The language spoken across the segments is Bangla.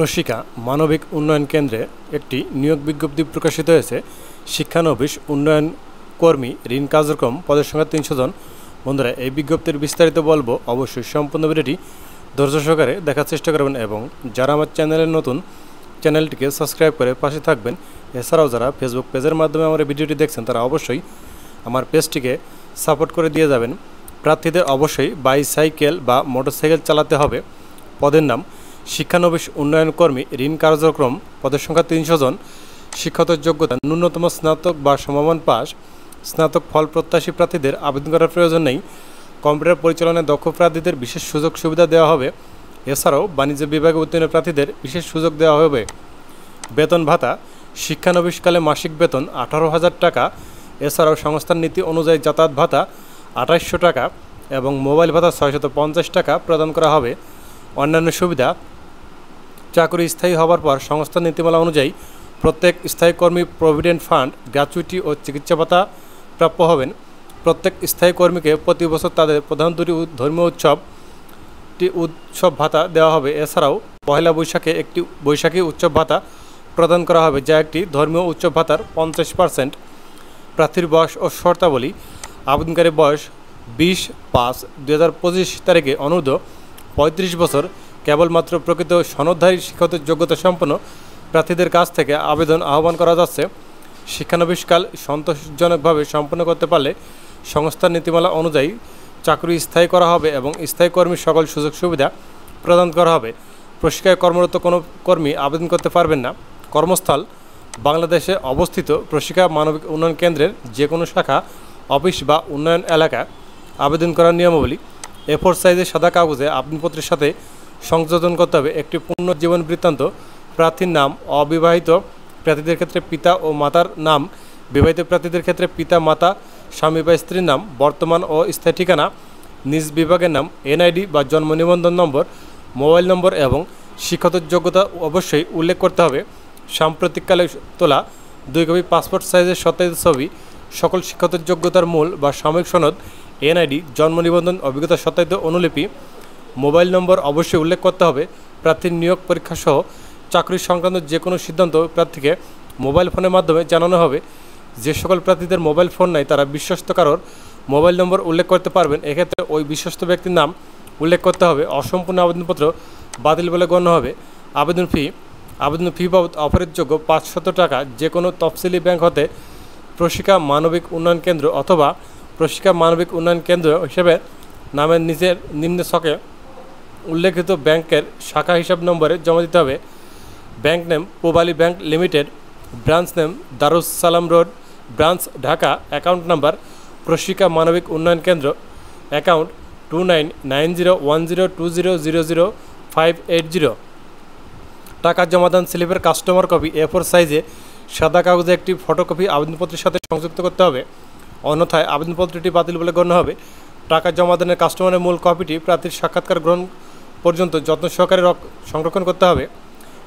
প্রশিকা মানবিক উন্নয়ন কেন্দ্রে একটি নিয়োগ বিজ্ঞপ্তি প্রকাশিত হয়েছে। শিক্ষানবিশ উন্নয়ন কর্মী ঋণ কার্যক্রম পদের সংখ্যা ৩০০ জন। বন্ধুরা, এই বিজ্ঞপ্তির বিস্তারিত বলবো, অবশ্যই সম্পূর্ণ ভিডিওটি ধৈর্য সহকারে দেখার চেষ্টা করবেন এবং যারা আমার চ্যানেলে নতুন, চ্যানেলটিকে সাবস্ক্রাইব করে পাশে থাকবেন। এছাড়াও যারা ফেসবুক পেজের মাধ্যমে আমার ভিডিওটি দেখছেন তারা অবশ্যই আমার পেজটিকে সাপোর্ট করে দিয়ে যাবেন। প্রার্থীদের অবশ্যই বাইসাইকেল বা মোটরসাইকেল চালাতে হবে। পদের নাম শিক্ষানবিশ উন্নয়ন কর্মী ঋণ কার্যক্রম পদের সংখ্যা ৩০০ জন। শিক্ষাগত যোগ্যতা ন্যূনতম স্নাতক বা সমমান পাস। স্নাতক ফল প্রত্যাশী প্রার্থীদের আবেদন করার প্রয়োজন নেই। কম্পিউটার পরিচালনায় দক্ষ প্রার্থীদের বিশেষ সুযোগ সুবিধা দেওয়া হবে। এছাড়াও বাণিজ্য বিভাগে উত্তীর্ণ প্রার্থীদের বিশেষ সুযোগ দেওয়া হবে। বেতন ভাতা শিক্ষানবিশকালে মাসিক বেতন ১৮,০০০ টাকা। এছাড়াও সংস্থার নীতি অনুযায়ী যাতায়াত ভাতা ২৮০০ টাকা এবং মোবাইল ভাতা ৬৫০ টাকা প্রদান করা হবে। অন্যান্য সুবিধা, চাকরি স্থায়ী হওয়ার পর সংস্থার নীতিমালা অনুযায়ী প্রত্যেক স্থায়ী কর্মী প্রভিডেন্ট ফান্ড, গ্র্যাচুইটি ও চিকিৎসা ভাতা প্রাপ্য হবেন। প্রত্যেক স্থায়ী কর্মীকে প্রতি বছর তাদের প্রধান দুটি ধর্মীয় উৎসব ভাতা দেওয়া হবে। এছাড়াও পহেলা বৈশাখে একটি বৈশাখী উৎসব ভাতা প্রদান করা হবে, যা একটি ধর্মীয় উৎসব ভাতার 50%। প্রার্থীর বয়স ও শর্তাবলী, আবেদনকারী বয়স 20/5/2025 তারিখে অনূর্ধ্ব 35 বছর। কেবলমাত্র প্রকৃত সনদধারী শিক্ষাগত যোগ্যতা সম্পন্ন প্রার্থীদের কাছ থেকে আবেদন আহ্বান করা যাচ্ছে। শিক্ষানবিশকাল সন্তোষজনকভাবে সম্পন্ন করতে পারলে সংস্থার নীতিমালা অনুযায়ী চাকরি স্থায়ী করা হবে এবং স্থায়ী কর্মীর সকল সুযোগ সুবিধা প্রদান করা হবে। প্রশিক্ষায় কর্মরত কোনো কর্মী আবেদন করতে পারবেন না। কর্মস্থল বাংলাদেশে অবস্থিত প্রশিক্ষা মানবিক উন্নয়ন কেন্দ্রের যে কোনো শাখা, অফিস বা উন্নয়ন এলাকা। আবেদন করার নিয়মাবলী: A4 সাইজের সাদা কাগজে আবেদনপত্রের সাথে সংযোজন করতে হবে একটি পূর্ণ জীবন বৃত্তান্ত, প্রার্থীর নাম, অবিবাহিত প্রার্থীদের ক্ষেত্রে পিতা ও মাতার নাম, বিবাহিত প্রার্থীদের ক্ষেত্রে পিতা, মাতা, স্বামী বা স্ত্রীর নাম, বর্তমান ও স্থায়ী ঠিকানা, নিজ বিভাগের নাম, এনআইডি বা জন্ম নিবন্ধন নম্বর, মোবাইল নম্বর এবং শিক্ষাগত যোগ্যতা অবশ্যই উল্লেখ করতে হবে। সাম্প্রতিককালে তোলা 2 কপি পাসপোর্ট সাইজের সত্যায়িত ছবি, সকল শিক্ষাগত যোগ্যতার মূল বা সাময়িক সনদ, এনআইডি, জন্ম নিবন্ধন, অভিজ্ঞতা সত্যায়িত অনুলিপি। মোবাইল নম্বর অবশ্যই উল্লেখ করতে হবে। প্রার্থীর নিয়োগ পরীক্ষা সহ চাকরি সংক্রান্ত যে কোনো সিদ্ধান্ত প্রার্থীকে মোবাইল ফোনের মাধ্যমে জানানো হবে। যে সকল প্রার্থীদের মোবাইল ফোন নাই তারা বিশ্বস্ত কারোর মোবাইল নম্বর উল্লেখ করতে পারবেন। এক্ষেত্রে ওই বিশ্বস্ত ব্যক্তির নাম উল্লেখ করতে হবে। অসম্পূর্ণ আবেদনপত্র বাতিল বলে গণ্য হবে। আবেদন ফি বাবদ অফারের যোগ্য ৫০০ টাকা যে কোনো তফসিলি ব্যাংক হতে প্রশিক্ষা মানবিক উন্নয়ন কেন্দ্র অথবা প্রশিক্ষা মানবিক উন্নয়ন কেন্দ্র হিসেবে নামের নিচের নিম্ন ছকে উল্লেখিত ব্যাংকের শাখা হিসাব নম্বরে জমা দিতে হবে। Bank name Pubali bank limited, branch name Darus Salam road, branch Dhaka. Account number Proshika Manobik Unnayan কেন্দ্র, অ্যাকাউন্ট 299010200580। টাকা জমাদান স্লিপের কাস্টমার কপি A4 সাইজে সাদা কাগজে একটি ফটোকপি আবেদনপত্রের সাথে সংযুক্ত করতে হবে, অন্যথায় আবেদনপত্রটি বাতিল বলে গণ্য হবে। টাকা জমাদানের কাস্টমারের মূল কপিটি প্রার্থীর সাক্ষাৎকার গ্রহণ পর্যন্ত যত্ন সহকারে সংরক্ষণ করতে হবে।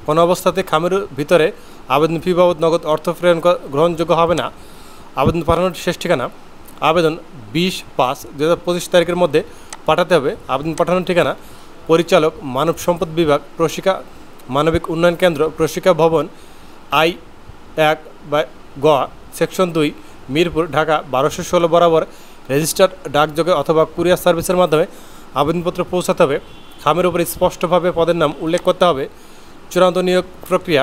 কোনো অবস্থাতে খামের ভিতরে আবেদন ফি বাবদ নগদ অর্থ প্রেরণ গ্রহণযোগ্য হবে না। আবেদন পাঠানোর শেষ ঠিকানা: আবেদন 20/5/2025 তারিখের মধ্যে পাঠাতে হবে। আবেদন পাঠানোর ঠিকানা: পরিচালক, মানব সম্পদ বিভাগ, প্রশিক্ষা মানবিক উন্নয়ন কেন্দ্র, প্রশিক্ষা ভবন, I-1/গ, সেকশন 2, মিরপুর, ঢাকা 1216 বরাবর। রেজিস্টার্ড ডাকযোগে অথবা কুরিয়ার সার্ভিসের মাধ্যমে আবেদনপত্র পৌঁছাতে হবে। খামের উপরে স্পষ্টভাবে পদের নাম উল্লেখ করতে হবে। চূড়ান্ত নিয়োগ প্রক্রিয়া: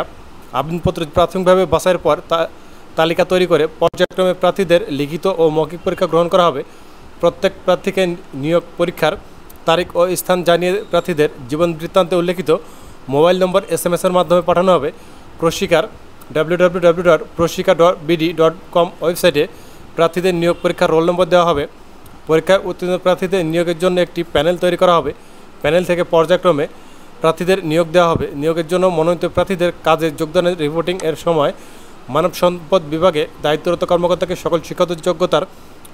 আবেদনপত্র প্রাথমিকভাবে বাছাইয়ের পর তালিকা তৈরি করে পর্যায়ক্রমে প্রার্থীদের লিখিত ও মৌখিক পরীক্ষা গ্রহণ করা হবে। প্রত্যেক প্রার্থীকে নিয়োগ পরীক্ষার তারিখ ও স্থান জানিয়ে প্রার্থীদের জীবন বৃত্তান্তে উল্লেখিত মোবাইল নম্বর SMS-এর মাধ্যমে পাঠানো হবে। প্রশিক্ষার www.proshika.bd.com ওয়েবসাইটে প্রার্থীদের নিয়োগ পরীক্ষার রোল নম্বর দেওয়া হবে। পরীক্ষায় উত্তীর্ণ প্রার্থীদের নিয়োগের জন্য একটি প্যানেল তৈরি করা হবে। প্যানেল থেকে পর্যায়ক্রমে প্রার্থীদের নিয়োগ দেওয়া হবে। নিয়োগের জন্য মনোনীত প্রার্থীদের কাজে যোগদানের রিপোর্টিং এর সময় মানব সম্পদ বিভাগে দায়িত্বরত কর্মকর্তাকে সকল শিক্ষাগত যোগ্যতার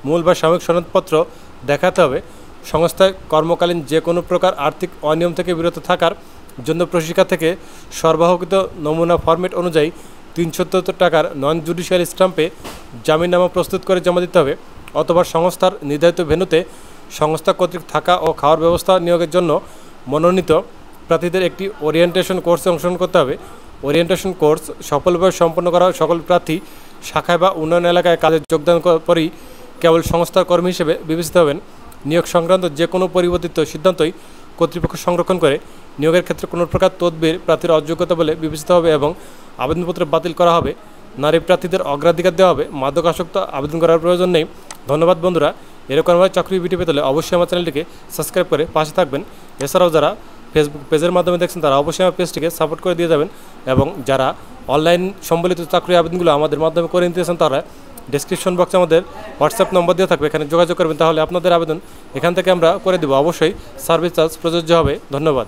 মূল বা সাময়িক সনদপত্র দেখাতে হবে। সংস্থায় কর্মকালীন যে কোনো প্রকার আর্থিক অনিয়ম থেকে বিরত থাকার জন্য প্রশিক্ষা থেকে সরবরাহকৃত নমুনা ফরম্যাট অনুযায়ী ৩৭০ টাকার নন জুডিশিয়াল স্ট্যাম্পে জামিননামা প্রস্তুত করে জমা দিতে হবে, অথবা সংস্থার নির্ধারিত ভেন্যুতে সংস্থা কর্তৃক থাকা ও খাওয়ার ব্যবস্থা নিয়োগের জন্য মনোনীত প্রার্থীদের একটি ওরিয়েন্টেশন কোর্সে অংশগ্রহণ করতে হবে। ওরিয়েন্টেশন কোর্স সফলভাবে সম্পন্ন করা সকল প্রার্থী শাখায় বা উন্নয়ন এলাকায় কাজে যোগদান পরেই কেবল সংস্থার কর্মী হিসেবে বিবেচিত হবেন। নিয়োগ সংক্রান্ত যে কোনো পরিবর্তিত সিদ্ধান্তই কর্তৃপক্ষ সংরক্ষণ করে। নিয়োগের ক্ষেত্রে কোনো প্রকার তদবির প্রার্থীর অযোগ্যতা বলে বিবেচিত হবে এবং আবেদনপত্র বাতিল করা হবে। নারী প্রার্থীদের অগ্রাধিকার দেওয়া হবে। মাদকাসক্ত আবেদন করার প্রয়োজন নেই। ধন্যবাদ বন্ধুরা। এরকমভাবে চাকরি ভিডিও পেতে হলে অবশ্যই আমার চ্যানেলটিকে সাবস্ক্রাইব করে পাশে থাকবেন। এছাড়াও যারা ফেসবুক পেজের মাধ্যমে দেখছেন তারা অবশ্যই আমার পেজটিকে সাপোর্ট করে দিয়ে যাবেন এবং যারা অনলাইন সম্বলিত চাকরি আবেদনগুলো আমাদের মাধ্যমে করে নিতেছেন তারা ডেসক্রিপশন বক্সে আমাদের হোয়াটসঅ্যাপ নম্বর দেওয়া থাকবে, এখানে যোগাযোগ করবেন, তাহলে আপনাদের আবেদন এখান থেকে আমরা করে দেবো। অবশ্যই সার্ভিস চার্জ প্রযোজ্য হবে। ধন্যবাদ।